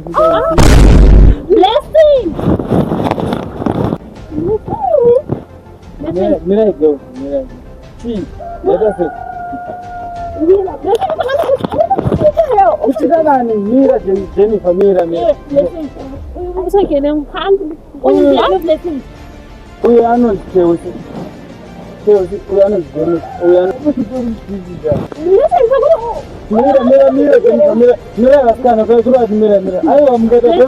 Blessing. Mira, go. See, let us say. Mira, Jennifer, mira. Blessing. I'm taking him hand. Blessing. We are not Chelsea. We are not Jennifer. We are not Mira. I am getting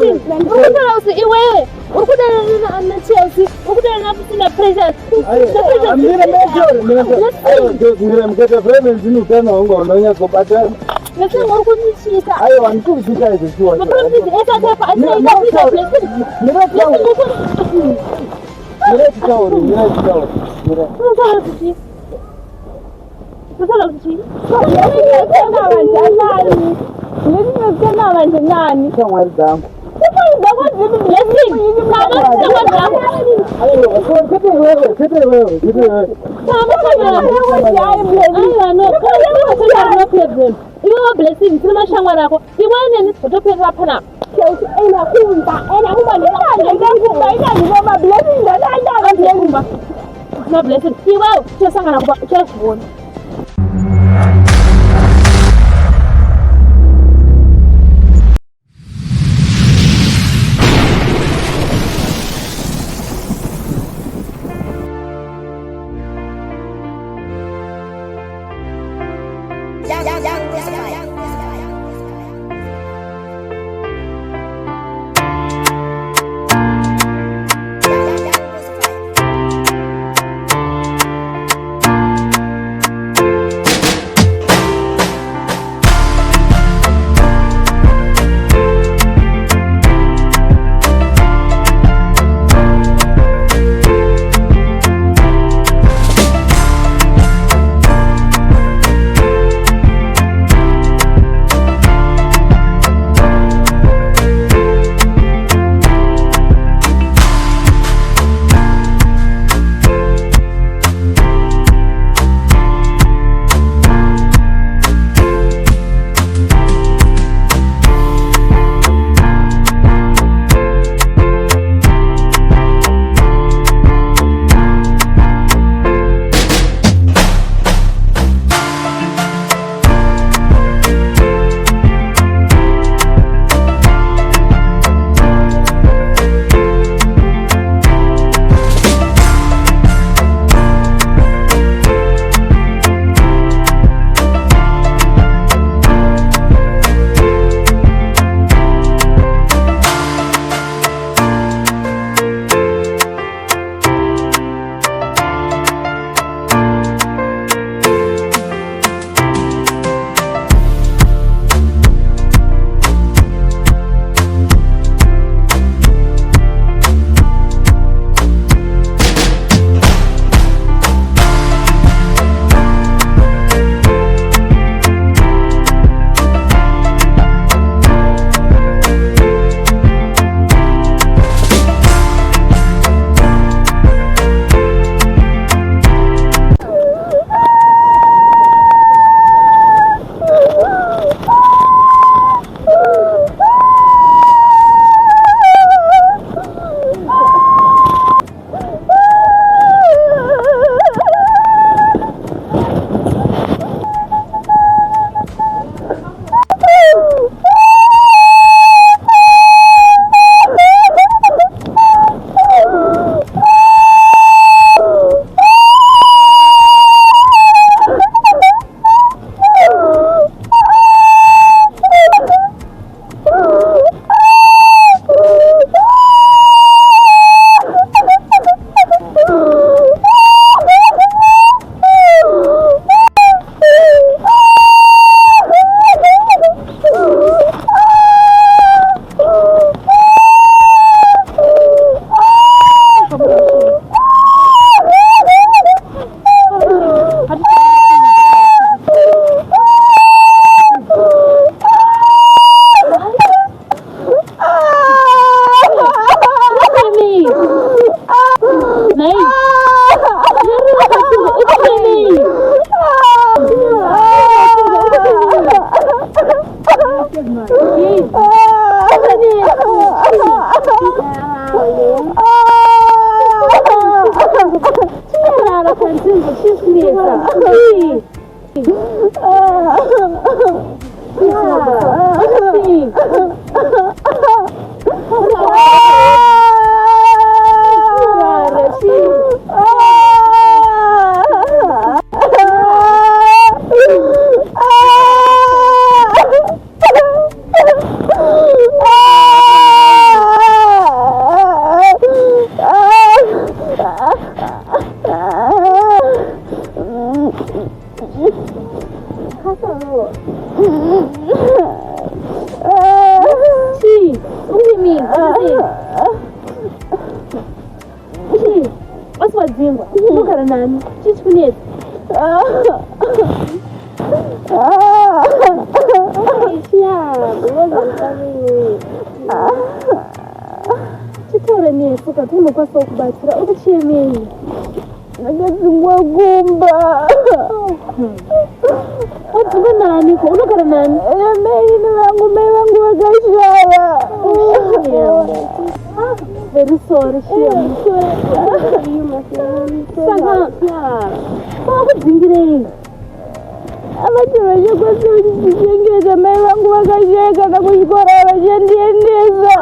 Very sorry, Abaturanyi kwese kuchengeta mai vangu vakasheka na kuchikora vachandiendesa.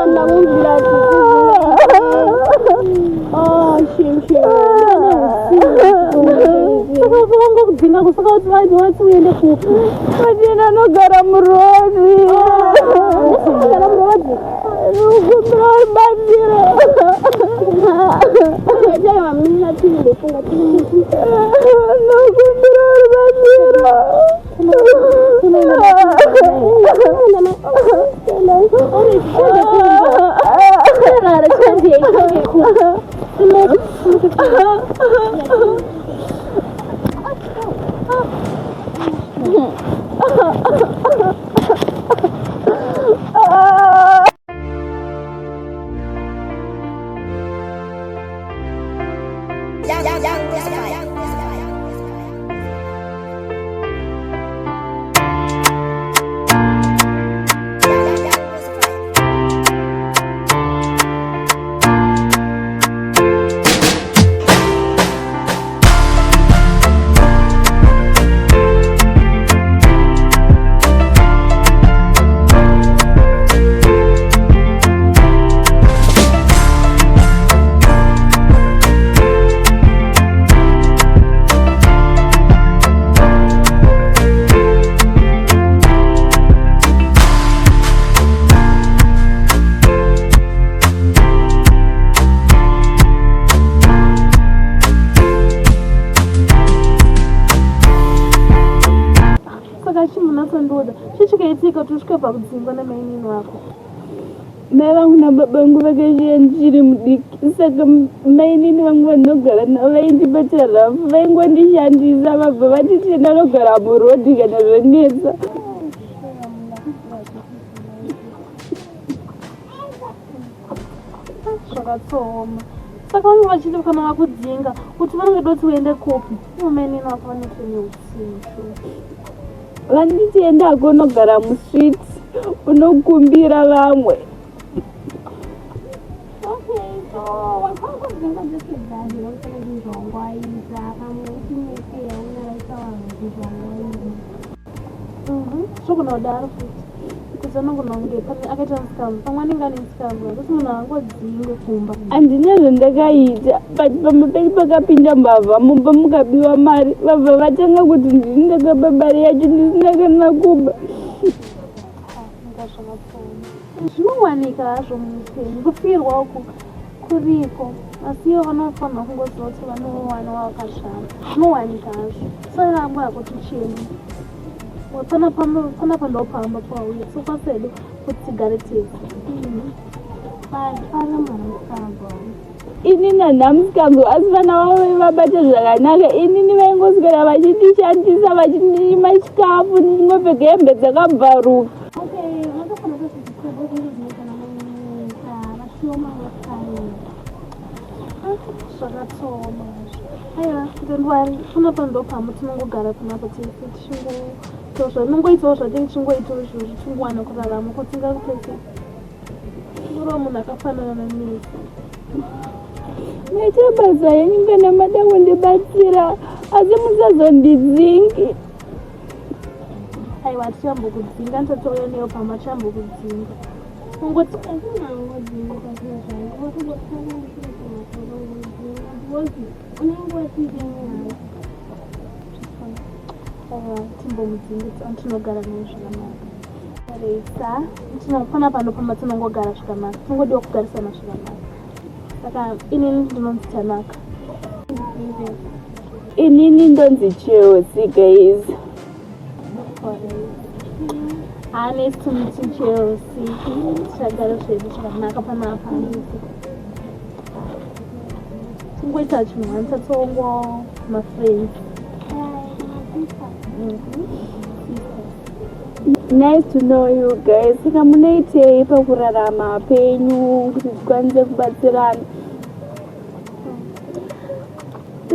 Ndakuzvira saka vangokudzinga kusaka kuti vanhu vati uende kupi? Patina nogara murodhi. Nogara murodhi? Nokumbira rubatsiro. Chaiva mina tiri ndofunga tiri muti. Nokumbira rubatsiro. Tusvike pakudzingwa namainini wako. Mai vangu nababa vangu vakashiya ndichiri mudiki, saka mainini vangu vanogara navo vaindibatira rafu, vaingondishandisa vabva vatiti ndanogara murodhi kana zvanetsa. Zvakatsoma. Saka vange vachiti kana vakudzinga kuti vanenge doti uende kopi, mainini wako vanenge neusiku. Vandichienda kunogara muswiti unokumbira vamwe. Zvokunodaro futi kuti anongononge akaita musikanzwa pamwe anenge ane musikanzwa kuti munhu angodzinge kumba. Handina zvandakaita, pamberi pakapinda mbavha mumba mukabiwa mari, vabva vatanga kuti ndini ndakapa mari yacho ndisina kana kuba. Zvinowanika hazvo muupenyu, kufirwa uku kuriko, asi ivo vanofanira kungoziva kuti vanowana wakashama. Zvinowanika hazvo, saka rangu hakuti cheni pana pandopamba pauya, so kwasedu kuti tigare tese. Inini handina musikanzwa, asi vana vavo vabata zvakanaka. Inini vaingoswera vachindishandisa, vachindinyima chikafu, ndichingopfeka hembe dzakabvaruka. Zvakatsoma. Aiwa, ndendwari, pana pandopamba tinongogara panapa tese tinongoitawo zvatinenge tichingoitawo izvozvo tichingowana kurarama kwatingakupese. Uriwo munhu akafanana nesi. Naita basa yenyu kana mada kundibatsira asi musazondidzingi. Aiwa tichambokudzinga ndatouya neyo pamba tichambokudzinga kungoti timbomudzinga tinogara naye zvakanaka reisa tinofana pano pamba tinongogara zvakanaka tinongodiwa kugarisana zvakanaka saka inini ndinonzi Tanaka. Inini ndonzi Chelsea guys. Nice to meet you, Chelsea. Tichagara zvedu zvakanaka panapa handisi tingoita chinhu tatongo mafriends. Nice to know you guys. Saka munoitei pakurarama penyu kuti tikwanise kubatsirana?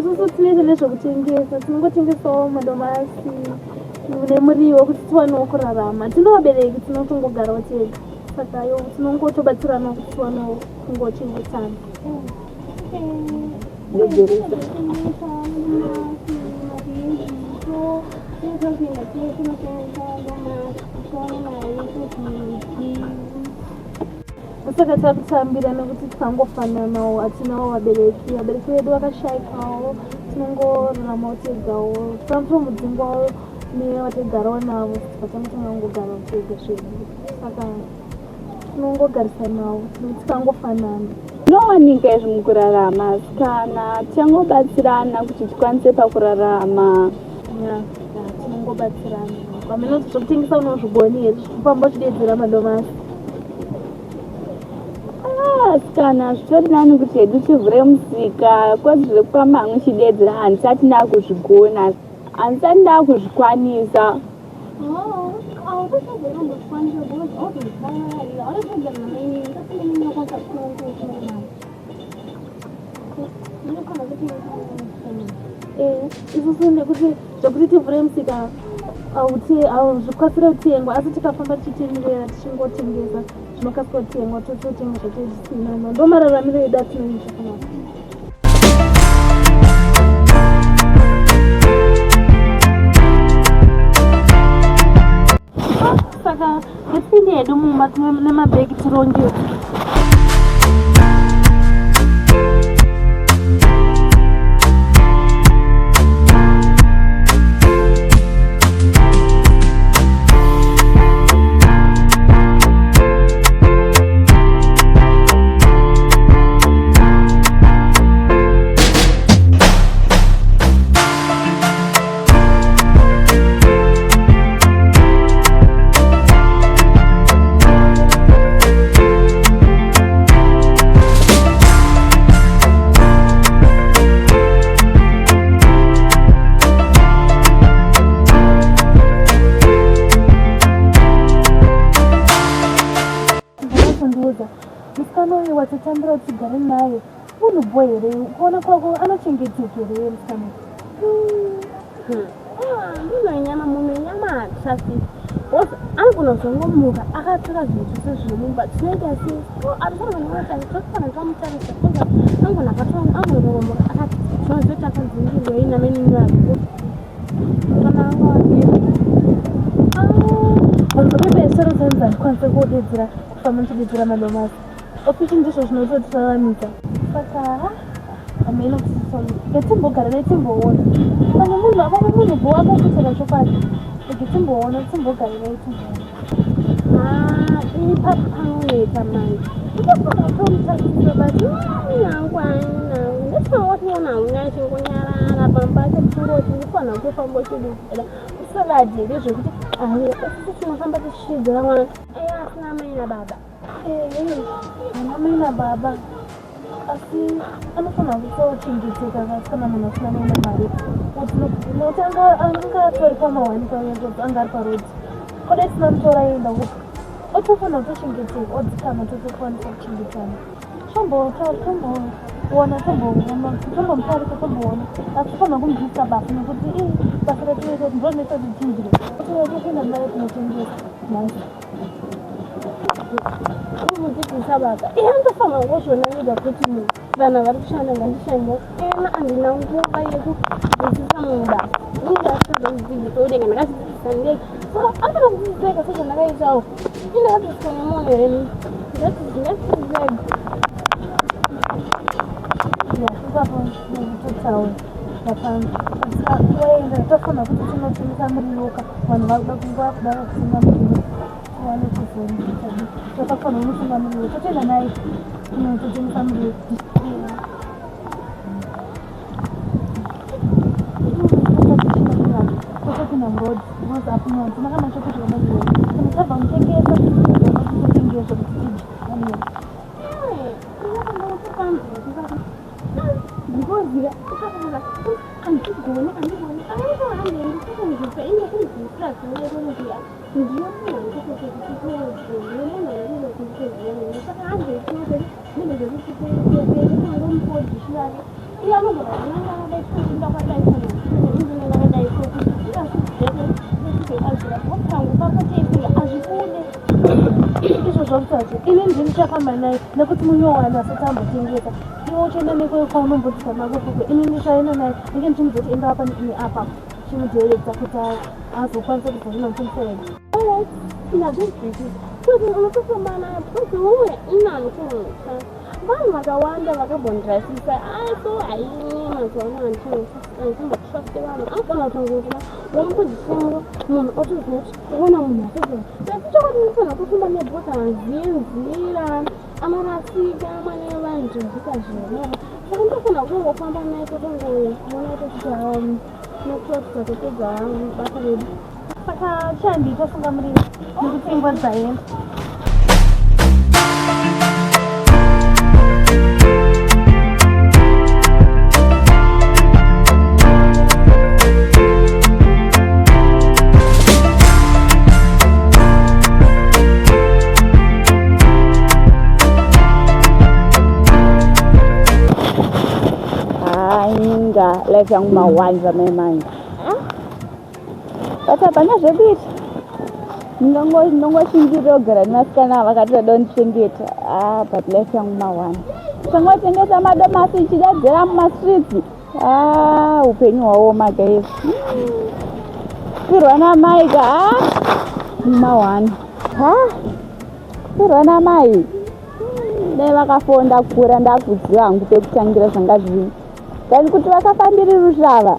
Isusu tinoita nezvekutengesa, tinongotengesawo madomasi nemuriwo kuti tiwanewo kurarama. Tino vabereki tinotongogarawo tega, saka iwo tinongotobatsiranawo kuti tiwanewo kungochengetana. Saka takutambira nekuti tikangofananawo hatinawo vabereki vedu vakashaikawo tinongoraramawo tegawo tikamufira mudzingwawo nevatigarawo navo tikatanga tinongogarawo tega zvedu saka tinongogarisanawo nekuti tikangofanana. Zvinowanika izvi mukurarama kana tichangobatsirana kuti tikwanise pakurarama. Tinongobatsirana pamenoti zvokutengesa unozvigoni here kufamba uchidedzera madomasi. Kana zvitori nani kuti hedu tivhure musika kwazvo zvekufamba hamwe uchidedzera handisati ndakuzvigona, handisati ndakuzvikwanisa. Isusu nekuti zvokuti tivhure musika zvikasira kutengwa asi tikafamba tichitenderera tichingotengesa zvinokasira kutengwa tototenga zvatozvisina ndo mararamiro edu atinoita zvakanaka. Saka ngetipinde hedu mumba nemabhegi tirongedze. Musikana uyu watotambira utigare naye unobvo here kuona kwako anochengetedzwa here musikana? Ndinonyama munhu nyama hatisasi anogona kuzongomuka akatora zvinhu zvese zvemumba tinenge asi atisanaatokufana kamutarisa koza angona angonongomuka akati zvinozoita akanzingirwei nameninyaiko kana angoadira vanzokepesoro zanzi handikwanise kuodedzera kufamba ndichidedzera madomasi ofishi ndizvo zvinototiraramisa saka ameno ngetimbogara netimboona pamwe munhu bo akakutera chokwadi ngetimboona timbogara netimboona ipapanoeta manje ndikafana kutomutarisa bati nyangwana ndisinawotiona unyachingonyarara pambake tingoti ndifana kutofamba uchidedzera usaradhiri zvekuti isi tinofamba tichidedzera mwana asina mai nababa ana mai nababa asi anofana kutochengeteka kasi kana munhu asina mai namari nokuti angatori pamawani paenzozi anga ari parodhi kodai tisina mutora enda uko otofana kutochengeteka odzikama totokwanisa kuchengetana tombomutarisa tomboona asi tofana kumubvisa basa nekuti basa ratoita ndinoita tichindire totoenda naye tinotengesa nasi umudzidzisa baba andofanira kuzvionanidza kuti vanhu vari kushanda ngandishande ena handina nguva yekudzidzisa munhu basa inge asikazodzidzisa udenga ndakadzidzisa ndege saka anofana kudzidziseka sezvandakaitawo indakadzidziswa nemunhu heni ngatidzidzisega ipapo totaura tofanira kuti tinotimisa muriruka vanhu vakuda kuda kusimba muriruka wane kuzonita totafanira kunosimba muriruka totoenda naye kunototimisa muriruka totopinda murodi apinwa tinakana chokuti vamaiwe kana tabva mutengesa totengeswa kuti tiji ndikozira izvo zvakutati ini ndinichafamba naye nekuti munyowana asatambotengesa iwo uchienda nekwaunombodzisa makokoko ini ndichaenda naye ndenge ndichimuzoti enda apa neini apa chimuderedza kuti azokwanisa kuzovina mutomuseredza unotofamba naye because uwe inanikusa vanhu vakawanda vakabondirasisa so haini mazuva ano handimbotrust vanhu anofana kutongoti wombodzisengo munhu otozoti kuona munhu asizona asichakoti ndifana kufamba nebhota azienzira anorasika mwane vantu zvikazvionova saka ndofana kungofamba naye totongoona tokuti nokutokuta topedza basa redu saka chandi tofunga muriro nekutsengwa dzaenda life yangu mawanza memanya patapana zvekuita ndingangoshingira kugara nevasikana vakati vada kundichengeta but life yangu mawanza tangotengesa madomasi chidadzira mumastreets upenyu hwaoma guys kupirwa namai ka mawana kupirwa namai dai vakafonda kura ndakudziva hangu pekutangira zvanga zvino dani kuti vakafambiri rushava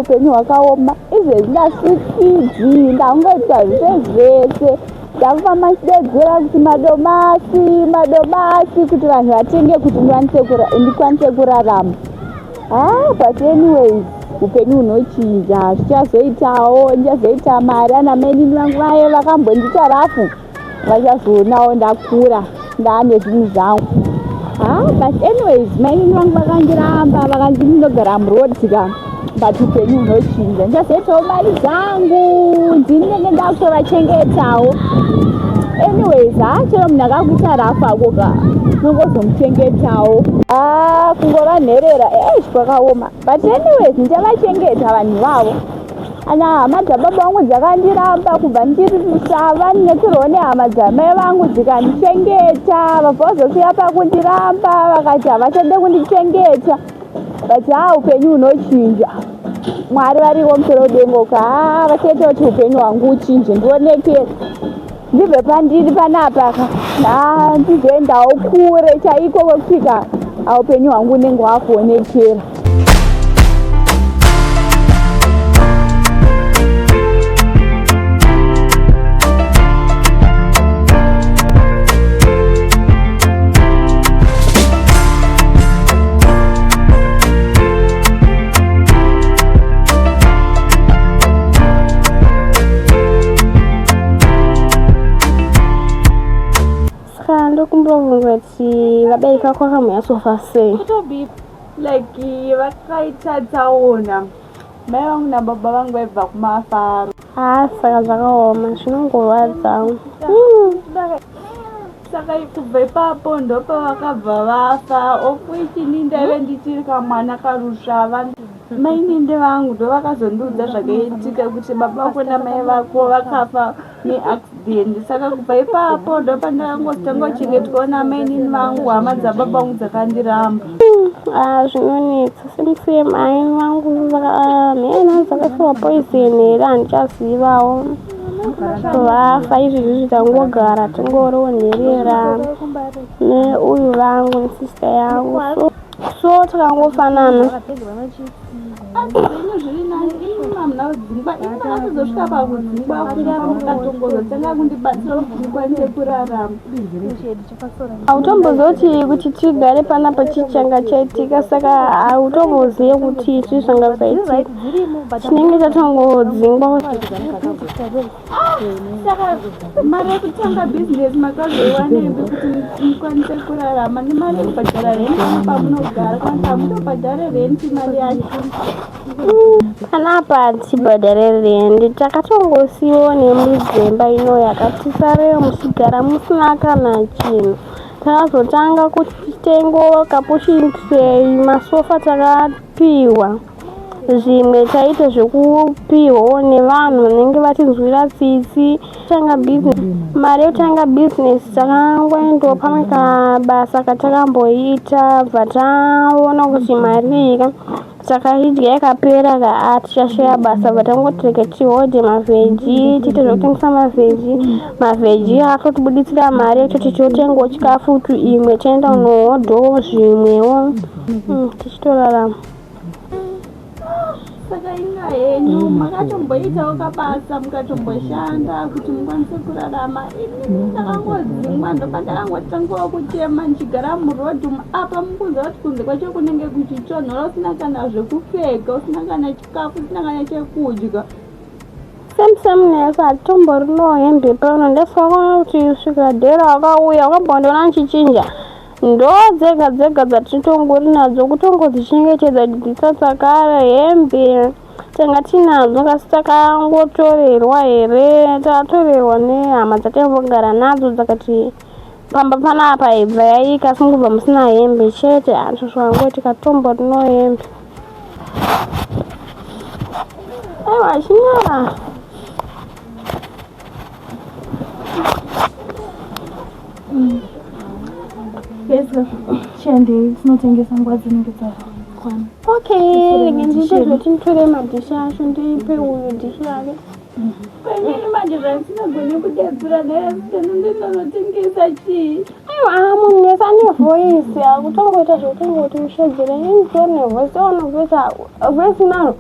upenyu hwakaoma izvezvi ndasvikidzi ndaungoitwa zvese zvese ndakufamba nchidedzera kuti madomasi kuti vanhu vatenge kuti ndikwanise kurarama but anyways upenyu hunochinja zvichazoitawo ndichazoita mari ana maini vangu vaye vakambondita rafu vachazoonawo ndakura ndaane zvinhu zvangu but anyways maini vangu vakandiramba vakandinogara murodika but upenyu hunochinja ndichazoitawo mari dzangu ndinenge ndakutovachengetawo anyways chero munhu akakuita rafu akoka nongozomuchengetawo kungova nherera kwakaoma but anyways ndichavachengeta vanhu vavo ana hama dzababa vangu dzakandiramba kubva ndiri rusava nekurwo nehama dzamai vangu dzikandichengeta vabva vazofira pakundiramba vakati havachade kundichengeta but upenyu hunochinja mwari variwo musoro udengoka vachaita kuti upenyu hwangu uchinje ndionekere ndibve pandiri panapa ndizoendawo kure chaiko kwekusvika upenyu hwangu unenge hwakuonekera ndokumbobvunzwa kuti vabereki vako vakamhanya sofa sei kutobi like vakaita tsaona mai vangu nababa vangu vaibva kumafaro saka zvakaoma zvinongorwadza saka kubva ipapo ndopavakabva vafa okuichini ndaive ndichiri kamwana karusvava maininde vangu ndovakazondiudza zvakaitika kuti baba vako namai vako vakafa neaccident. Saka kubva ipapo ndopandakangozotanga kuchengetwa namainini vangu, hama dzababa vangu dzakandiramba. Zvinonetsa same aini vangu mhena dzakasiwa poison here handichazivawo vafa izvizvi zvitangogara tingorionherera neuyu vangu nesista yangu so takangofanana. Zviri nani imi mamuna kudzingwa imi akazosvika pakudzingwa mukatongozotenga kundibatsira kuti ndikwanise kurarama. Hautombozoti kuti tigare panapa chichanga chaitika, saka hautombozive kuti izvi zvanga zvaitika chinenge chatongodzingwa. Saka mari yekutanga bhizinesi makazoiwanepi kuti mukwanise kurarama? Nemari yekubhadhara renti pamunogara kana hamutobhadhare renti mari yacho? Panapa tibhadhare renti takatongosiyiwa nemuzemba ino yakatisareo muchigara musina kana chinhu. Takazotanga kuti titengo kapushintei masofa takapiwa, zvimwe taita zvekupiwawo nevanhu vanenge vatinzwira tsitsi. Mari yekutanga bhizinesi takangoendawo pamwe kabasa katakamboita bva taona kuti mari takaidya yakapera tichashaya basa bva tangoti tihodhe mavheji tiite zvekutengesa mavheji akatibuditsira mari yekuti tichotengawo chikafu imwe tienda kunohodhawo zvimwewo tichitorarama. Saka inga henyu makatomboitawo kabasa mukatomboshanda kuti mukwanise kurarama? Ini ndakangodzingwa ndopa ndakangotangawo kuchema ndichigara murodhi apa mukuziva kuti kunze kwacho kunenge kuchitonhora, usina kana zvekupfeka, usina kana chikafu, usina kana chekudya. Same nesu hatitomborinawo hembe pano. Ndasakaona kuti svikira dhera wakauya wakambondiona ndichichinja ndo dzega dzatitongori nadzo kutongodzichengetedza kuti dzisatsakara. Hembe tanga tinadzo kasi takangotorerwa here, takatorerwa nehama dzataimbogara nadzo dzakati pamba panapa ibva yaika simubva musina hembe chete. Zvangoti katomborinawo hembe. Aiwa chinyara Shende tinotengesa nguva dzinenge dzakwana. Okay, ngendiite zvotinditore madhishi acho ndipe uyu dhishi rake. Kwenyini manje zvasinagone kudedzera ndinonotengesa chii? Aiwa munhu wese ane voisi, hakutongoita zvokutongoti ushedzere inzori nevhoisi onobvesa voisi naro.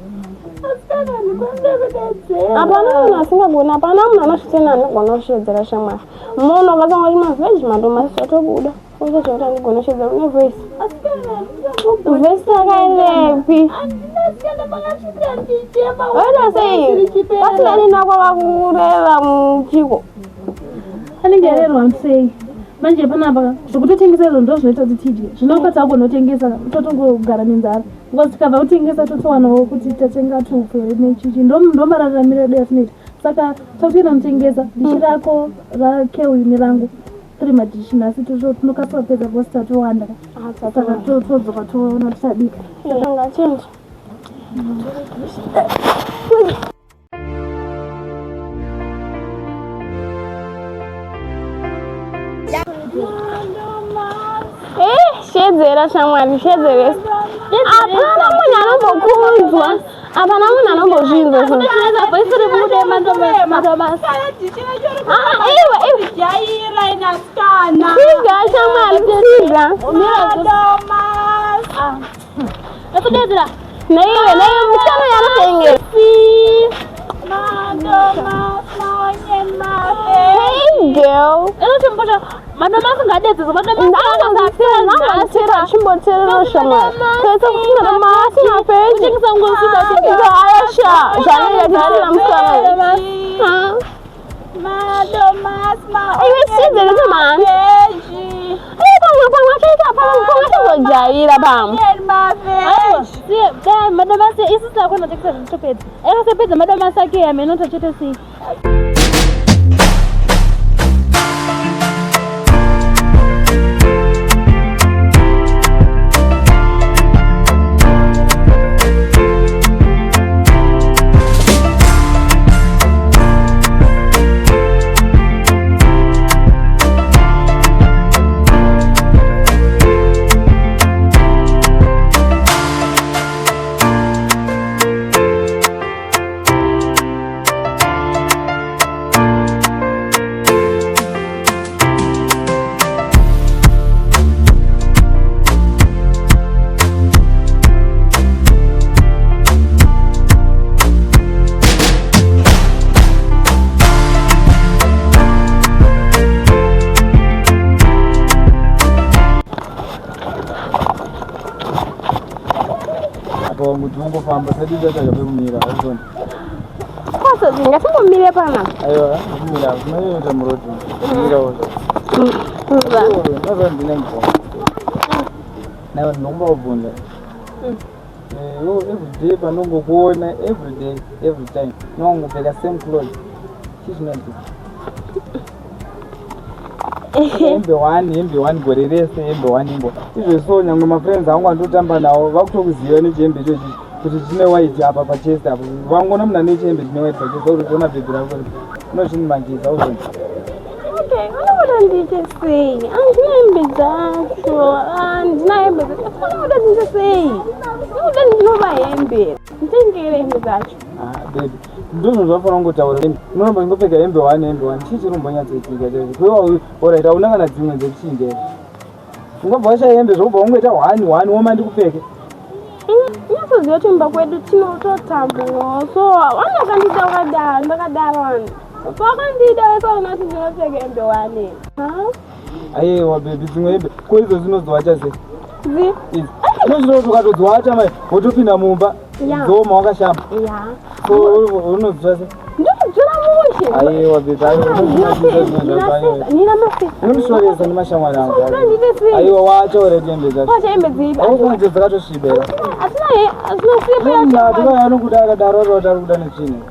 Asikana ndikwanise kudedzera. Hapana munhu asingagoni, hapana munhu anosvitsena anogona kushedzera shamwari. Munhu akatongoti mavheji madomasi zvatobuda oita zvekuti andigona kushedzera une voisi. Voisi yakairepi? Oita sei? Pasinganina kwavakurera muchiko. Anenge arerwa sei? Manje panapa zvokutotengesa izvo ndo zvinoita kuti tidye. Zvinokatsa kunotengesa totongogara nenzara. Ngozi tikabva kutengesa totowanawo kuti tatenga tufe nechichi. Ndo mararamiro edu yatinoita. Saka takutoenda kutengesa dishi rako rakeu nerangu 3 madishi nhasi tinokasira kupedza bhosi tatowanda. Saka todzoka toona tisadika. Ngachenje. Shedzera shamwari, shedzera. Hapana munhu anombokunzwa, hapana munhu anombozvinzwa. Tiga shamwari, tiga. Neiwe musana yanotengesa. Hey girl. Madomasi ngadedzezo ndakazasira chimboterera shamwari kaita kuti madomasi mavheji tengesa ngosida ayasha zvanenge musana iwe sidzere mani pamwe chaita pamwe chazojaira pamwe madomasi isisi akona tekesa zvitopedza akasapedza madomasi ake yamenota chete sei. Ndingofamba sadida takapemira azoni. Kwasa zingasingomire pana. Aiwa, kumira kunoita muroti. Kumira woza. Nazoni ndinengwa. Nayo ndinombabvunza. Every day panongokuona every day every time. Nongopfeka same clothes. Chizvinoti. Hembe one gore rese hembe one imbo. Izvo nyangwe mafriends angu andotamba nawo vakutokuziva nechihembe ichochi kuti chine white apa pachest apo. Vangona munhu ane chihembe chine white pachest kuti ona bhebhi rako unochinimangisa uzoni. Okay, unoda ndiite sei? Andina hembe dzacho. Andina hembe dzacho. Unoda ndiite sei? Unoda ndinova hembe. Nditengere hembe dzacho. Baby. Ndizvo zvafanira kungotaura. Unoramba ingopfeka hembe one. Chii chiri kumbonyatsoitika chaizvo? Kwewa alright hauna kana dzimwe dzekuchinja. Ungabva washaya hembe zvobva ungoita one woma ndikupfeke. Nyatsoziva kuti mumba kwedu tinototambuwa. So wanakandida wakadaro ndakadaro vanhu. So wakandida wese unoti ndinopfeka hembe one. Aiwa baby dzimwe hembe ko izvo zvinozowacha sei? Unozvinoti ukatodziwata mai wotopinda mumba dzoma wakashamba. So unozvita sei? Ndotodzora mushe. Aiwa baby unoshoresa nemashamwari angu. Aiwa wacha already hembe dzacho. Wacha hembe dzipi? Aukunze dzakatosvibira. Asina Tika anokuda akadaro kuti ari kuda nechini.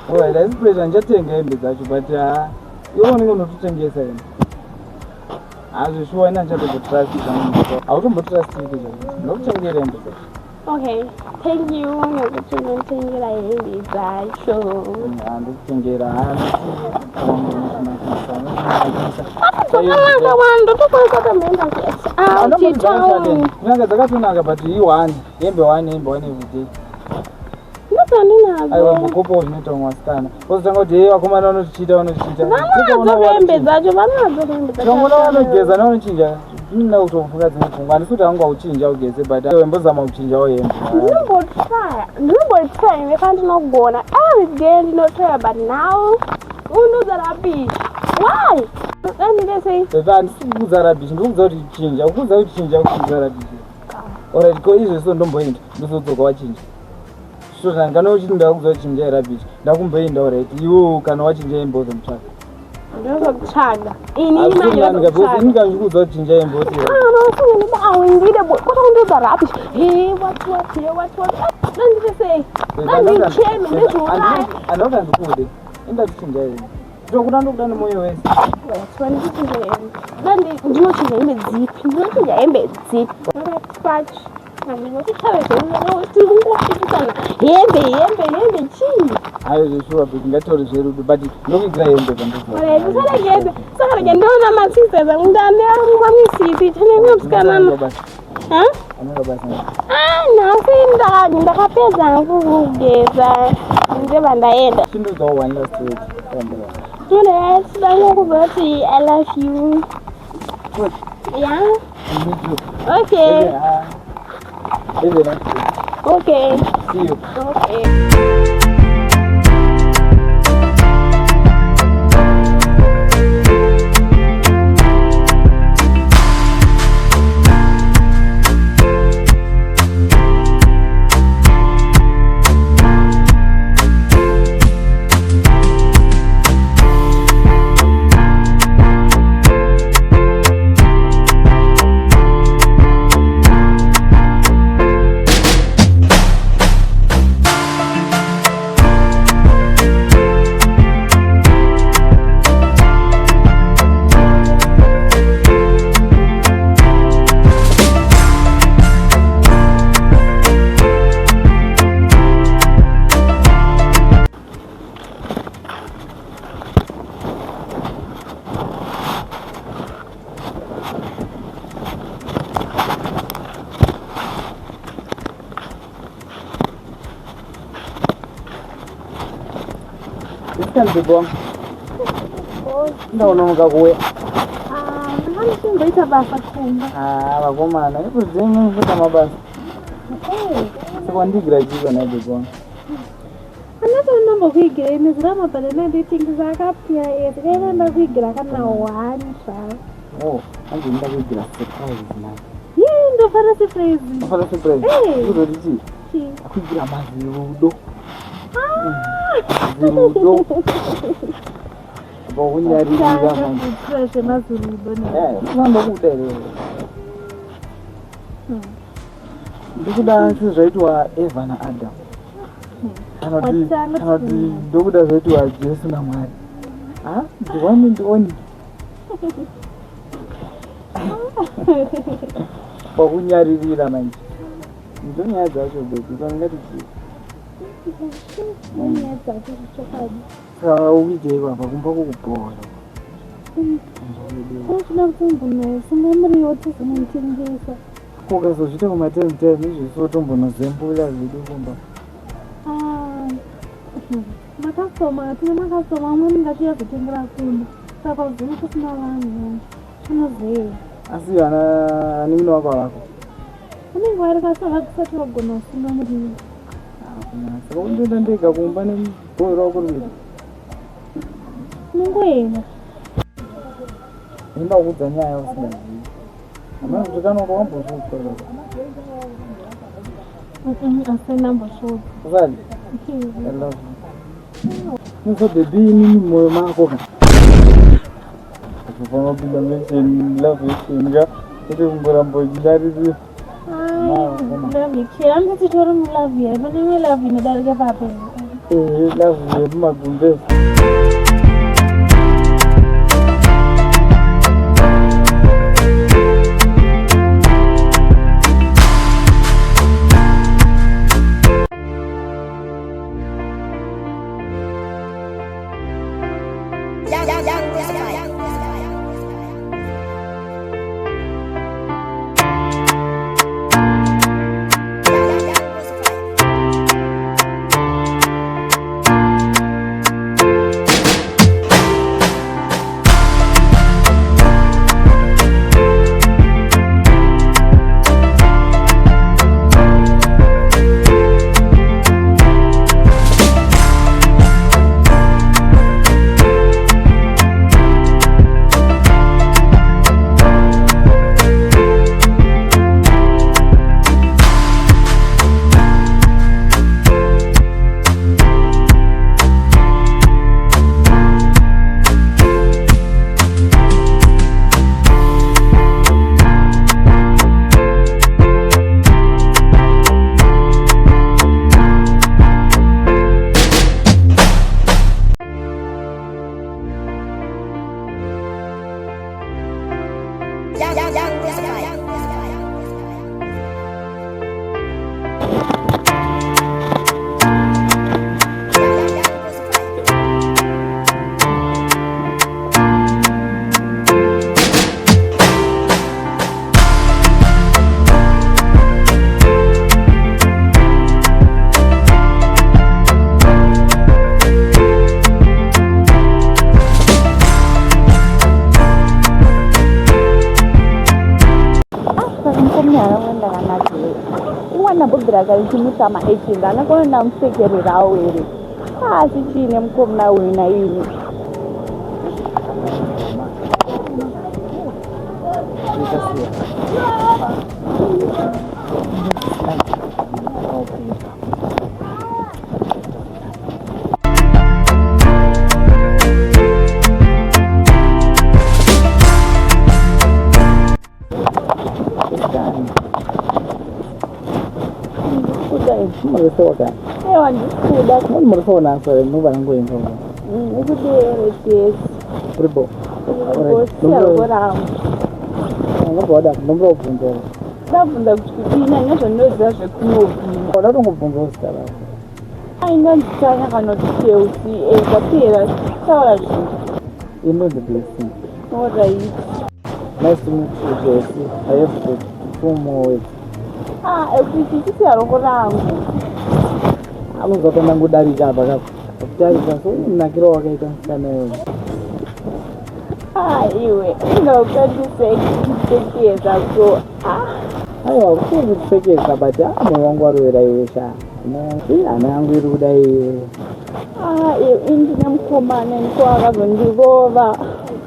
Alright, haisi pressure ndichatenga hembe dzacho but iwe unenge unototengesa hembe. Azvishuwa ina ndichatotrust zvangu. Hautombotrustiki zvangu. Ndokutengera hembe dzacho. Okay, thank you ngekuti unotengera hembe dzacho. Ndokutengera Zvakanaka wanda tokwanisa kutomenda kuti kunyange dzakatonaka but i1 hembe one everyday. Ndozvandinadzo. Aiwa mukopo zvinoita mwasikana. Wozotanga kuti vakomana vanochiita. Vanadzo hembe dzacho, vanadzo hembe dzacho. Chongona vanogeza navanochinja. Ndina kutofunga dzimwe pfungwa. Handisi kuti hangu auchinja ugeze but wembozama kuchinjawo hembe. Ndinombotry nepandinogona. Every day ndinotry but now unodza rubbish. Why? Ndandide sei? Baba handisi kuudza rubbish. Ndikuudza kuti chinja. Ukuudza kuti chinja kuudza rubbish. Alright, ko izvo so ndomboenda. Ndozodzoka wachinja. So kana uchinda kuudza kuti chinja rubbish. Ndakumboenda alright. Iwo kana wachinja hembe uzomutsvaka. Ndozokutsvaga. Ini manje ndikuudza kuti chinja hembe oti. Ndide kwata kundodza rubbish. Hey, what? Ndandide sei? Ndandicheme ndizvokaya. Andokandikude. Enda kuchinja hembe. Ndokuda nemoyo wese. Ndinochinja hembe dzipi? Ndinochinja hembe dzipi? Pachi. Hembe chii? Ayo zveshuwa kuti ngataure zverudo but ndokuitira hembe zvandizvo. Ndisaregeze. Saka rege ndiona masisters angu ndamamisisi chanenge musikana. Nhasi ndakapedza kugeza ndeba ndaenda. Chindudzawo one last word. Toda ngokuva kuti I love you. Yeah? Me too. Okay. Have a nice day. Okay. See you. Okay. Ndibonga. Ndaunonoka kuwe. Ndinoita basa kumba. Vakomana, ikudzimwe kuita mabasa. Saka ndigraduate na ndibonga. Another number kuigira imezi ramabhale nanditengesa akapya ezi kaenda kuigira kana one sha. Oh, andinda kuigira surprise na. Ndofara surprise. Ndofara surprise. Kuzoti kuitira mazirudo zirudo bokunyarira kunamba kuterera ndikuda sezvaitwa Eva naAdam kana kuti ndokuda zvaitwa Jesu naMwari the one and only pakunyaririra manje ndonyaya dzacho beti pangatichi saka uite baba kumba kukubhora ukazozvita kumatime izviso tombonozembula zvedu kumba makasoma tine makasoma amweni ngatiyazotengera kuno saka uzini kusina vanhu anozeya asi vana nimino wako wako unenge warikasava kusati wagona kusunga muriwo saka undoenda ndega kumba nebhoro wako riviri unongoenda enda kuudza nyaya usingazivi amana kuti kana wako wambozviukorera asina mbosvoka usali I love you nizobhebini mumwoyo mako ka panopinda mention love yeshenga kuti kumborambodariri andititori mulavhi here pane imwe lavhi inodarika pape lavhi yemumagumbezi Kalichimisa maechinga anakona namusekererawo here asi chiine mukomana wina ini Murisoka. Ewa ndikuda. Murisona sore nuba nangoyenza ngo. Ukudere Uribo. Ora. Ngoboda nombro bvunzo. Ndabvunza kuti ina ngezvinoziva zvekunovi. Oda tongobvunza usitara. Ainonditanya kanoti Chelsea ekapera taura zvinhu. Inonzi blessing. Alright. Nice to meet you, Jesse. I have to 2 more weeks. Ekuti roko rangu anozotona ngudarika apa kakutarika so nakira wakaita musanayo iwe inokandise kutekeza so aiwa kutozi kupfekeza but moyo wangu warovera iwe sha hana yangu iri kudai iwe indine mukomana niko akazondirova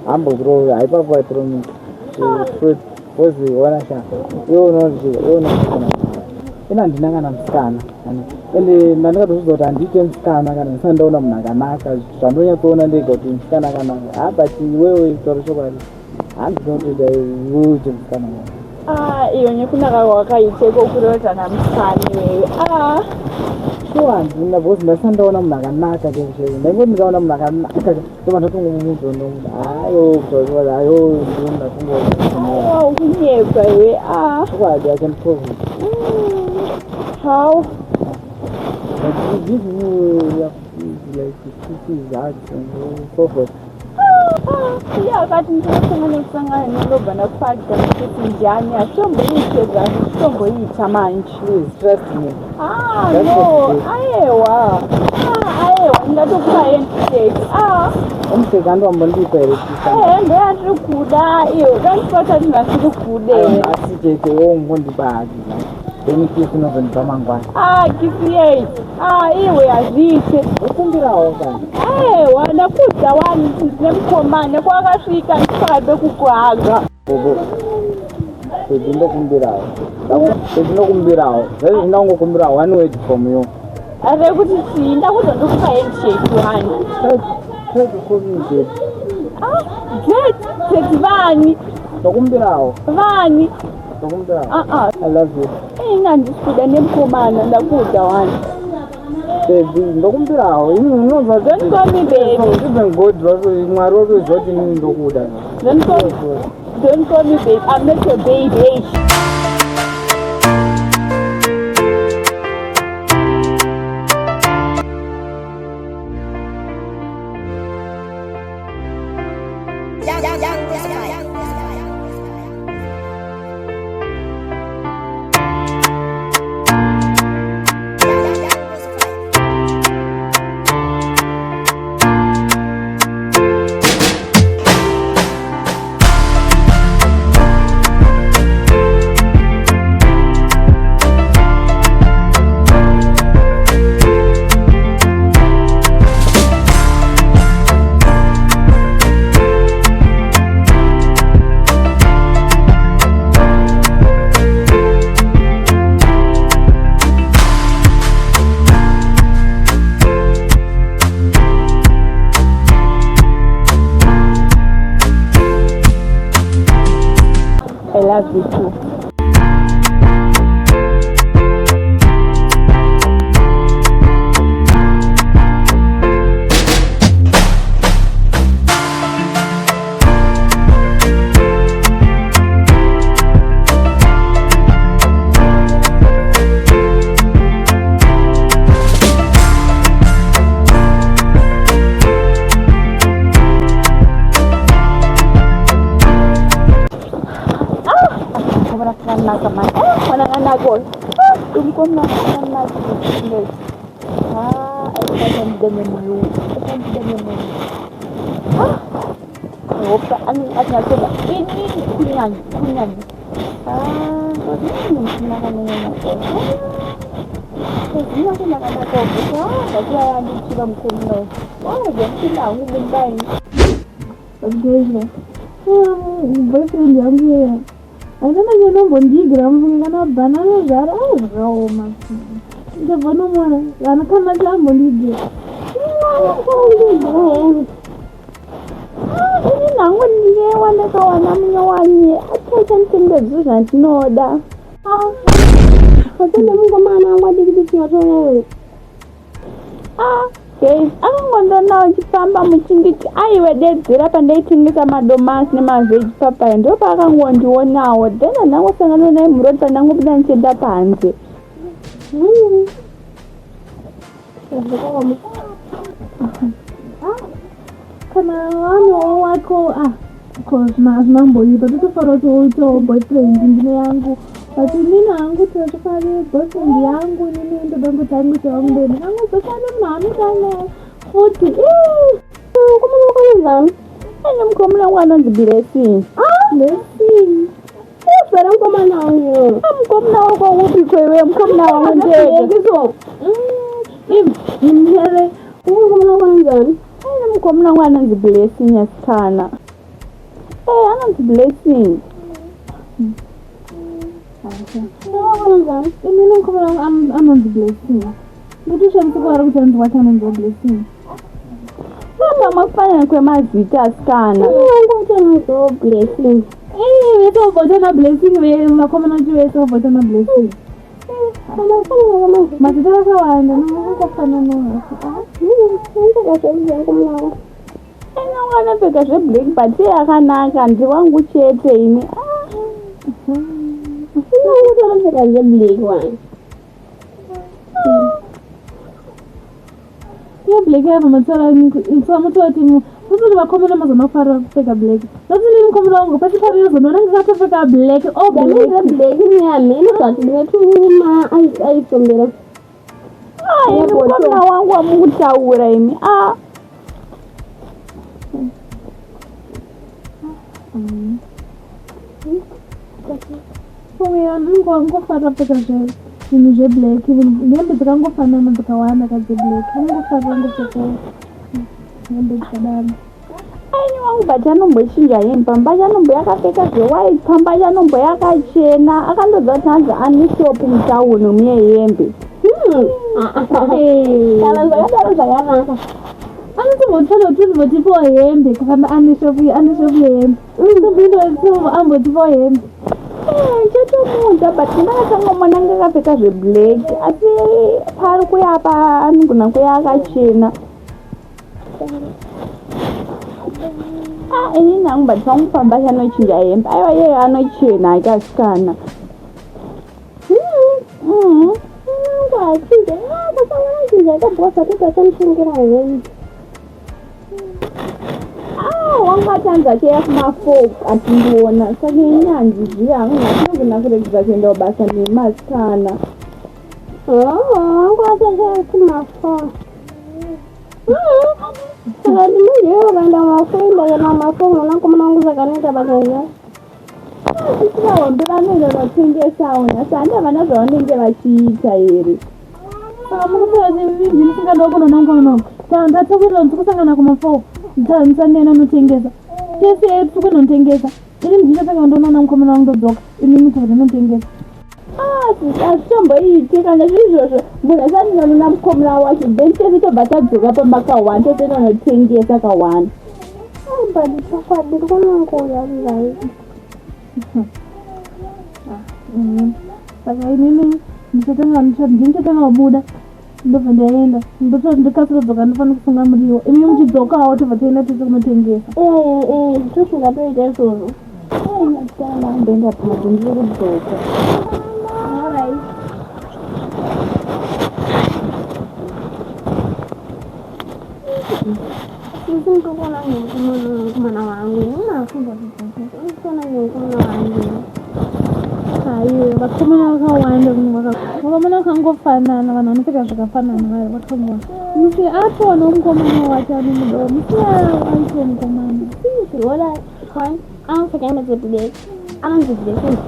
ambokurova haipapo aipromise kozi ona sha iwe unozvikona ena ndina kana musikana ende ndandikatozvidza kuti handiite musikana kana ndisati ndaona munhu akanaka zvandonyatsoona ndega kuti musikana akanaka but iwewe taura chokwadi handinotoita uite musikana iyo nekunaka kwakaiteko kurota namusikana iwewe so handina because ndasati ndaona munhu akanaka chechei ndaingoti ndikaona munhu akanaka tova ndatongomuudza ndomuda hayo kutaura chokwadi hayo kunyepa iwe chokwadi I can prove it. How? Like, give you like his acts and so forth. Akati ndinofanira kusangana nendobva ndakupadza kuti njani atomboiitedza atomboiita manje. Please trust me. No, aiwa ndatokupa handshake. Handshake andowambondipa here ndeyandiri kuda iyo ndandipata kuti ndasiri kude. Asi chete wongondipa haki. Then kisi unozondipa mangwana. Kisi yei. Iwe hazviite. Ukumbirawo kana. Aiwa ndakudza wani nemukomana kwakasvika ndipakabe kukuhaga. Ndinokumbirawo. Ndinokumbirawo. Zvazvo ndinongokumbirawo 1 word from you. Are kuti chii ndakuzondokupa handshake wani. Try to call me Jet. Jet vani. Ndokumbirawo. Vani. Ndokumbirawo. I love you. Ina ndikuda nemukomana ndakudza wani. Baby, ndokumbirawo. Unonzwa Don't call me baby. Even God Mwari watoziva kuti inini ndokuda. Don't call me baby. I'm not your baby. I love you too. boyfriend yangu anana nyonombo ndigira mvungana banana zara zvaoma ndabvana mwana kana kana jambo ndigira ini nangu ndiyewa ndakawana munyowanye ataita ntendedzi zvandinoda atende mungomana wangu adikitichiyotonewe akangondonawo chifamba muchinditi aiwededzera pandaitengesa madomasi nemaveji papaya ndo paakangondionawo then andangosangana naye murodi pandangobuda ndichienda panze kana vano wako zvinamboipa totofara toitawo boyfriend ndine yangu but inini hangu tozvifare boyfriend yangu inini ndodangotanguitawo mberi ndangozofane munhu anotane futi kumana wakanenzani ane mukomana wangu anonzi blessing blessing uzvara mukomana wangu mukomana wako upi kwewe mukomana wangu ndeekiso imhere mukomana wanzani ane mukomana wangu anonzi blessing yasikana anonzi blessing inini mukomana wangu anonzi Blessing. Nditoshandisa kuvara kuti anzi wacho anonzi Blessing. Makufanana kwemazita asikana. Wangu Blessing. Vese vavhota naBlessing, vakomana vacho vese vavhota naBlessing. Mazita akawanda akafanana. Anopfeka zveblack but yakanaka ndiwangu chete ini. Anopfeka zveblack one. Black yava matsorati kuti vakomana mazonofarira kupfeka black. Noti ndini mukomana wangu pasi pariro zonona ngakatopfeka black. Black neamhene zvati ndinetuma aisombera. Ini mukomana wangu wamukutaura ini. Ngofarira kupfeka zvinhu zveblack. Hembe dzakangofanana dzakawanda kadzeblack. Anongofarira ngopfeka hembe dzakadaro. Aini wangu but anombochinja hembe. Pamba chanombo yakapfeka zvewhite, pamba chanombo yakachena. Akandodza kuti hanzi ane shopu mutauni muye hembe. Kana zvakadaro zvakanaka. Anotombotipo hembe kufamba ane shopu yehembe. Ambotipo hembe. Chatomuudza but ndakatangomona ngakapfeka zveblack asi pari kuyapa anogona kuya akachena. Inini hangu but pangufamba chanochinja hembe. Aiwa iyeyo anochena akasikana. Wangatanza cheya kumafoku atindiona saka inyanzi zviya anogona kuregedza kuenda basa nemasikana. Wangatanza kumafoku. Saka ndimuje ukaenda mafoku kana mafoku unakomana wangu zvakanoita basa riya. Isina wambira notengesa asi handi havana zvavanenge vachiita here. Saka mukupfeka ndisingada kunona mukomana wangu. Ndatsakurira ndikusangana kumafoku. Nsanena notengesa. Tese tukunotengesa. Ini ndichatanga ndonona mukomana wangu ndodzoka. Ini mutavana notengesa. Azvitomboite kana zviizvozvo munhu asati ndonona mukomana wacho then tese tobva tadzoka pamakawanda tose tonotengesa kawanda. Badi chokwadi ndikonongoya zvaizvi. Saka inini ndichatanga wabuda. Ndobva ndaenda ndototi ndikasira kudzoka ndofana kusunga muriwo. Imi muchidzokawo tobva taenda tese kunotengesa. Tochingatoita izvozvo. Ndoenda papo ndiri kudzoka. Alright. Sisi ndikona ngemukomana wangu. Ndinafunga kuti ndikona ngemukomana wangu. Hayi, vakomana vakawanda vakomana vakangofanana, vanhu vanopfeka zvakafanana vari vakomana. Musi atoona mukomana wacho ane mudomo. Musi aitwa mukomana. Wala fine. Anopfeka hembe dzeblack. Anonzi Blessing.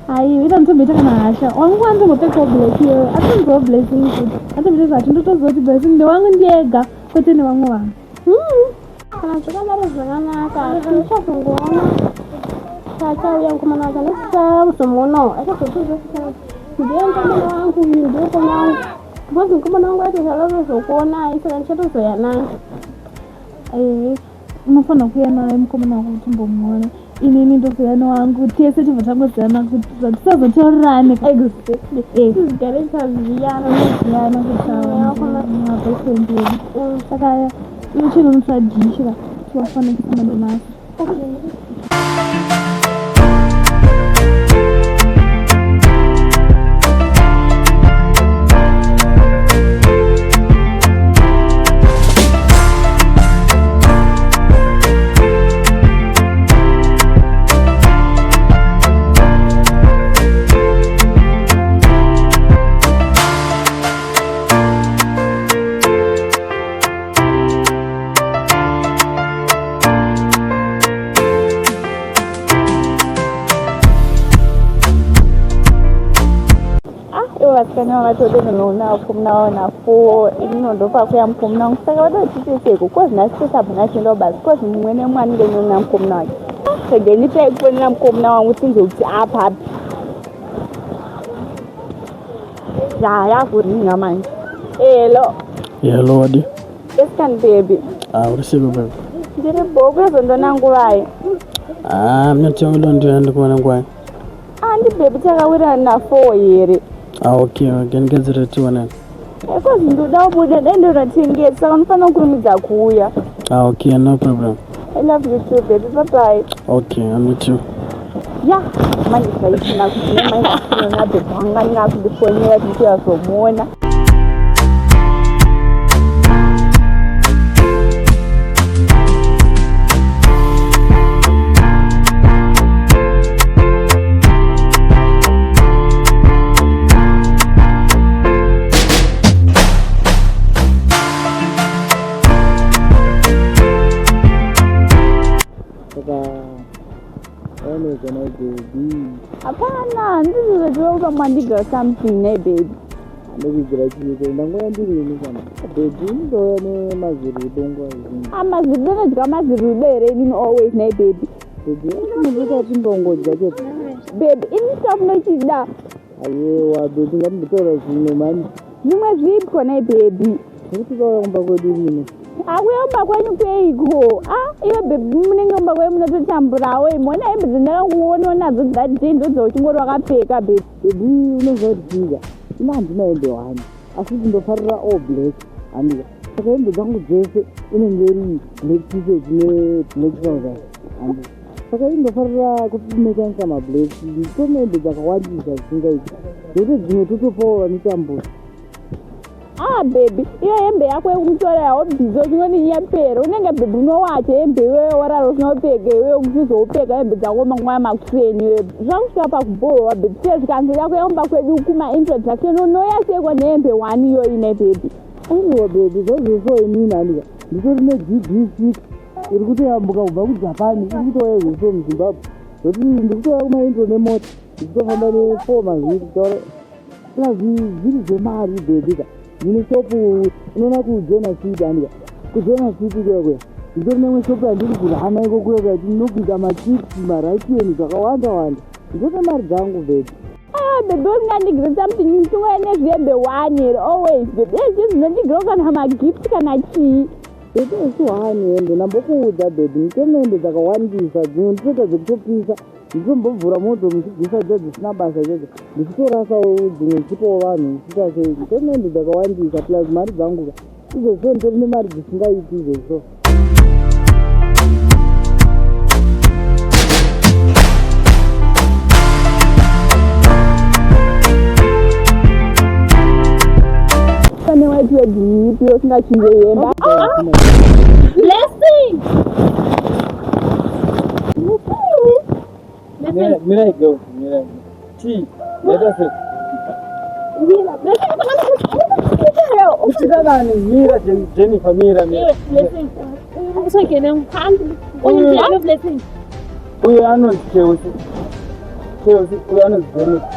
Hayi, ita nditombita kana hasha. Wangu andombopfekawo black iyoyo. Atonziwo Blessing futi. Atombita zvati ndotoziva kuti Blessing ndewangu ndega kwete nevamwe vanhu. Kana zvakadaro zvakanaka. Tichazongoona. Tachauya mukomana wacho ndikuzomuonawo. Achazotuzwa kuti ndiye mukomana wangu, ndiye mukomana wangu. Because mukomana wangu atozalozokuona saka ndichatozoya naye. Unofanira kuya naye mukomana wangu kuti umbomuona. Inini ndozoya newangu tese tobva tangoziyana kuti tisazotaurirane. Exactly. Tigare taziyana noziyana kuti mabest edu. Saka iwe chinhu unosadhishira tiwafanira kusamba ndomasi. vasikana vakatode vanona mukomana wavo na4 inondopa kuya mukomana wangu saka vatotiteseko kozi nhasi tosabva nachiendawo basi kozi mumwe nemwe anenge einona mukomana wake sege nditaifonera mukomana wangu tinge kuti apapi yakuringa manje. Hello. Hello, Wadi. Yes, can baby. Urisiku baby. Ndiri boko zondonangu vai. Mnati ulondo ndikuona ngwai. Ndi baby takawira na 4 here. Okay, ngenzere tiwana. Eko zindoda ubuda dendo ratengesa unofana kurumidza kuuya. Okay, no problem. I love you too, baby. Bye bye. Okay, I meet you. Yeah, manje saishina kuti manje sina bebanga ngakudifonera kuti azomona. Hapana, ndizozwa mandiga something ne baby. Ndikugira chiko ndangoya ndiri kana. Baby ndoya ne mazirudo ngwa. Mazirudo ndika mazirudo ere ini always ne baby. Baby, ndikuita timbongodza chete. Baby, ini stop nochida. Aiwa, baby ngatitora zvimwe mani. Zvimwe zvipo ne baby. Kuti kaumba kwedu rino. Akuomba kwenyu kweiko? Iwe baby munenge omba kwenyu munototamburawo imona hembe dzandakakuona nadzo dzadhendo dzauchingori wakapfeka baby. Baby unozodziga. Ina handina hembe wani. Asi ndindofarira all black. Handika. Saka hembe dzangu dzese inenge iri black t-shirt ne black trousers. Handika. Saka indofarira kuti ndinochaisa mablack. Nditone hembe dzakawandisa zvisingaiti. Ndoto dzimwe totopawo vanotambura. Baby, iyo hembe yako yekutora yawo bhizo chingoni yapera. Unenge baby unowacha hembe iwewe warara usinopfeka iwewe kuchizoupfeka hembe dzako manguva makuseni iwewe. Zvakusvika pakubhorwa baby. Sezvikanzi yako yaumba kwedu kuma-introduction unoyasekwa nehembe 1 iyo ine baby. Aiwa baby, zvazvoso inini handika. Nditori neGD6 iri kutoyambuka kubva kuJapan, iri kutouya zveso muZimbabwe. Zoti ndikutoya kumaintro nemota, ndikutofamba ne4 mazviri kutaura. Plus zviri zvemari baby ka. Mune shopu unoona kujona city handika. Kujona city kwekwe. Nditori nemwe shopu yandiri kurana iko kwekwe kuti ndinobvisa machips, maraicheni zvakawanda wanda. Nditore mari dzangu baby. Baby, usingandigire something nisuwa nezvembe 1 here always baby. Zvinondigire kana magift kana chii. Baby isi 1 hembe ndambokuudza baby. Nditore hembe dzakawandisa dzimwe nditoita dzekutopisa. Nditombobvura moto muchibvisa dzisina basa chete. Ndichitorasawo dzimwe ndichipawo vanhu ndichita sei. Nditore hembe dzakawandisa plus mari dzangu ka. Izvezvo nditori nemari dzisingaiti izvezvo. Pane waitu wedhipi usingachinje yemba. Blessing! Mira go, mira. Chi, let us see. Mira, blessing. Mira, Jennifer, mira. Blessing. So can I come? Blessing. We are not Chelsea. Chelsea, we are not Jennifer.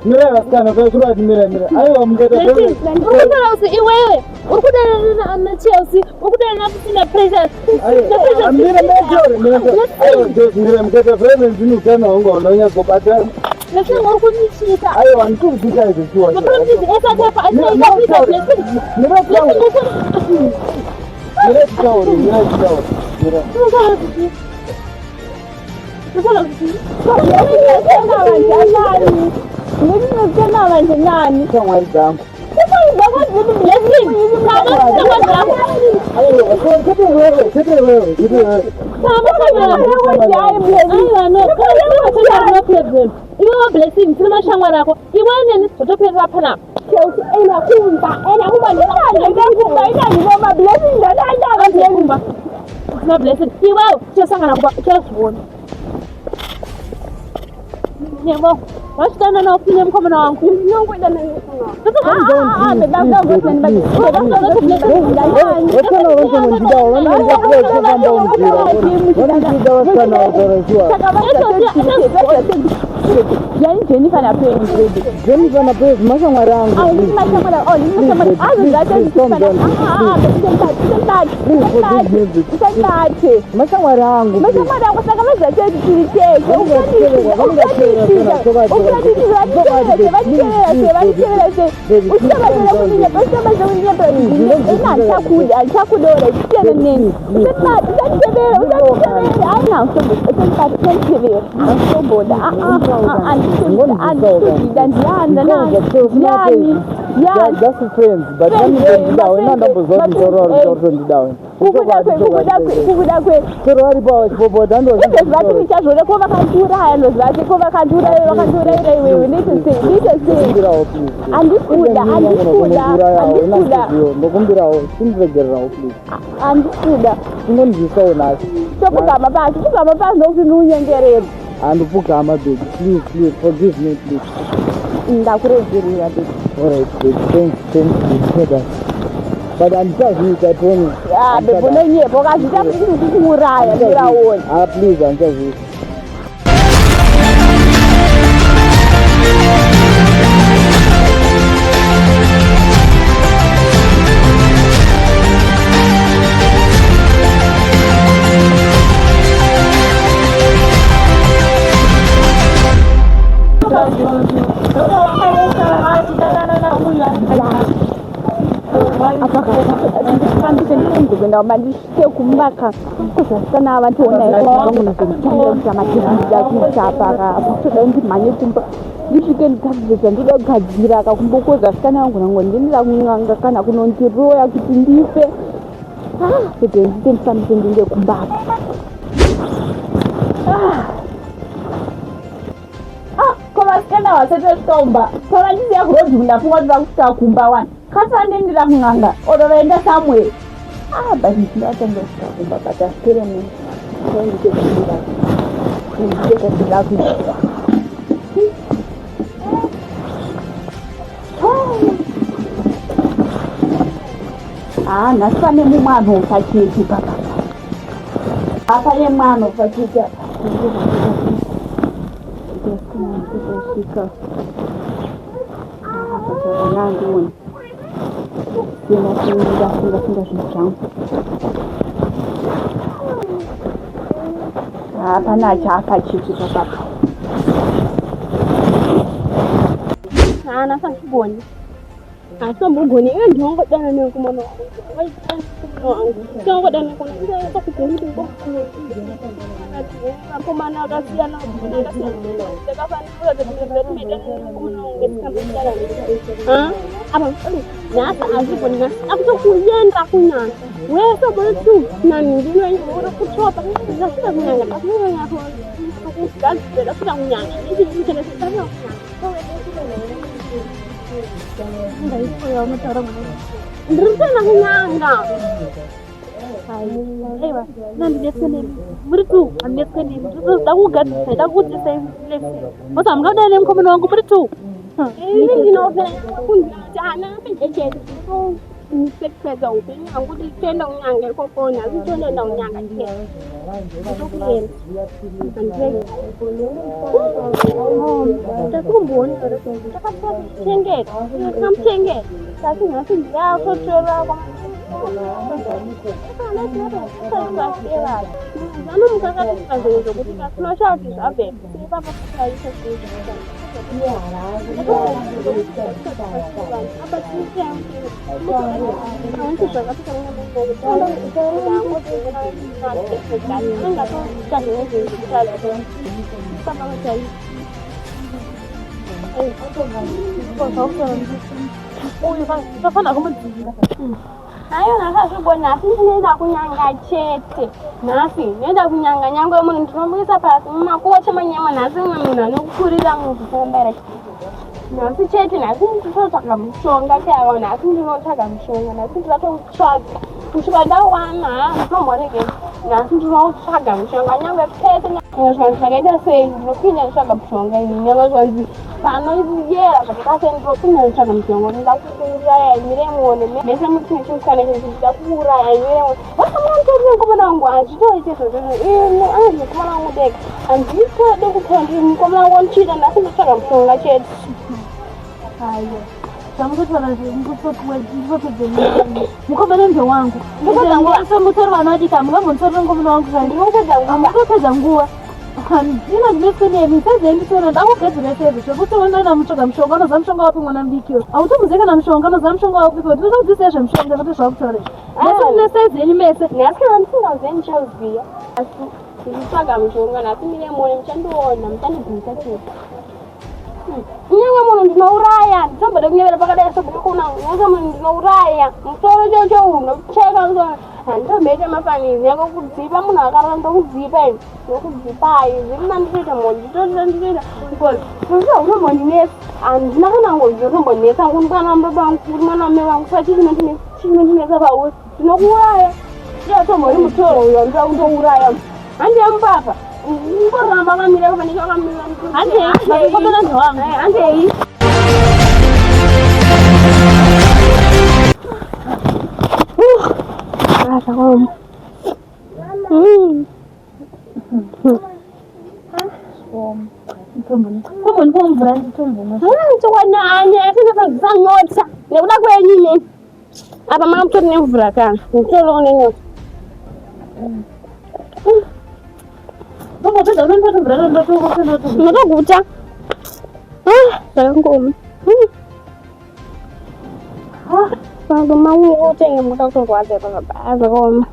Mira, wasichana kwa kura mira. Ayo mngeta kwa. Ukutana usiwewe. Ukutana na Chelsea, ukutana na kusina pressure. Ayo, mira. Ayo, mngeta friends ni kana wangu wanaonya kupata. Blessing ukunyishika. Ayo, antumfika hizo kwa. Blessing, kila shangwa lako. Iwe nini utopeza hapa Chelsea ina kumba na blessing. Iwe chesanga na kuba Chelsea. Nemo. Wasichana na opinion mkomo na wangu. Nyongo ida na yani Jennifer na pay baby. Jennifer na pay mashangwa rangu. Mashangwa rangu. Just friends, but when you get down, not double zone down. Please, forgive me, please. Alright, thanks. But I'm just you that one. Please, I'm just you. ina ndimeseneni sezendisona ndakugadzira sezvo zvekuti unoenda mutsvaga mushonga unoziva mushonga wapi mwana mudikiwo hautomuzeka na mushonga unoziva mushonga wapi ko ndinoda kudzisa zvemushonga kuti zvakutaurei mese mune sezeni mese nhasi kana musingauzivi ndichauziva asi ndichitsvaga mushonga nhasi mine mone muchandiona muchandigwisa chete kunyange munhu ndinouraya ndisamboda kunyevera pakadai sobudikuna kunyange munhu ndinouraya musoro chocho unocheka handitomboita mafanizi yange kudzipa munhu akarara ndokudzipa ini nokudzipai zvirina nditoita moni nditoita because kuziva unombondinesa handina kana ngozi yotombonesa ngunikwana mbaba vangu kuti mwana wame vangu sa chiinondinesa pauri ndinokuuraya ndiyatombori mutoro uyo ndida kundouraya handiye mupapa ngoramba akamira kufanike akamira handei ndiwanani asinazagisa nyota nekuda kwenyini apa manga mutori nemvura kana mutoriwo nenyota notoguta zvakangoma magomauotenge muda kutorwadza pakabaya zvakaoma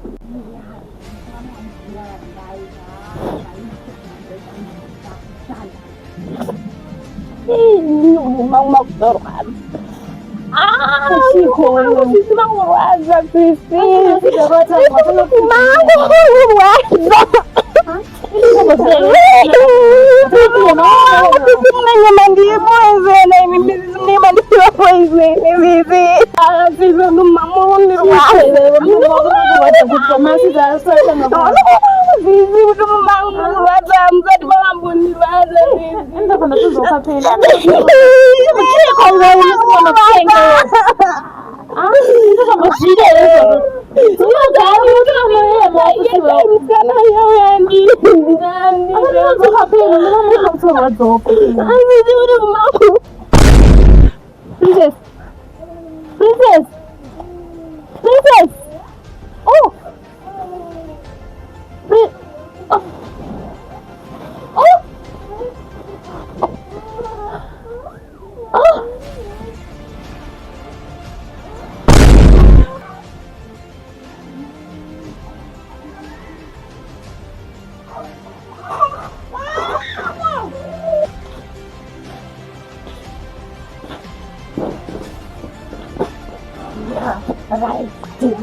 makutorwadza mangorwadza nyama ndiye poison nyama ndiye Princess! Oh!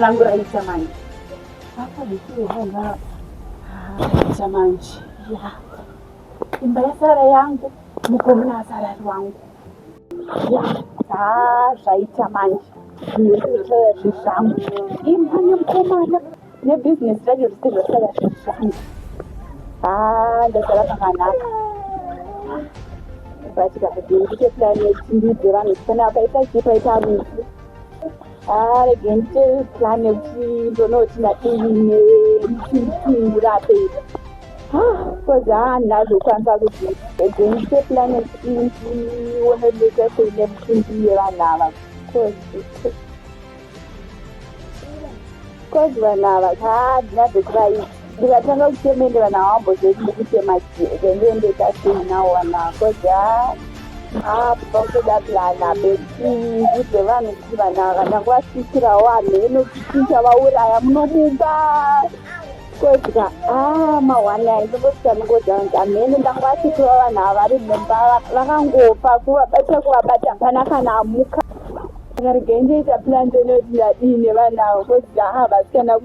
langu raisa manje hapa ndikiona jamani ya imba ya sara yangu mukomana sara wangu ya zvaita manje ndizvosara zvezvangu imba nemukomana nebusiness racho zvisi zvosara zvezvangu ndasara pakanaka batikazodindike planeti ndidze vanhu kana paita chipaita rufu regente plane kuti ndonoti nadine mutungura peita koza ndazokwanisa kuti regente plane kuti ndioneleke kuine mutumbi yevanhu ava kozi vanhu ava ndinadzekuraiti ndikatanga kutemende vanhu avambozoti ndikutema vendoendekasinawo vanhu ava kozi pautoda plana bekuudze vanhu kuti vanhu ava ndangwasvikirawo hamheno kuchinja vauraya munomumba kozika mahwanai ndongosvika nongodzaunzi hamheno ndangwasvikirawo vanhu ava vari mumba vakangofa kuvabata hapana kana amuka regende ita plan ndonoti ndadii nevanhu avo kozika vasikana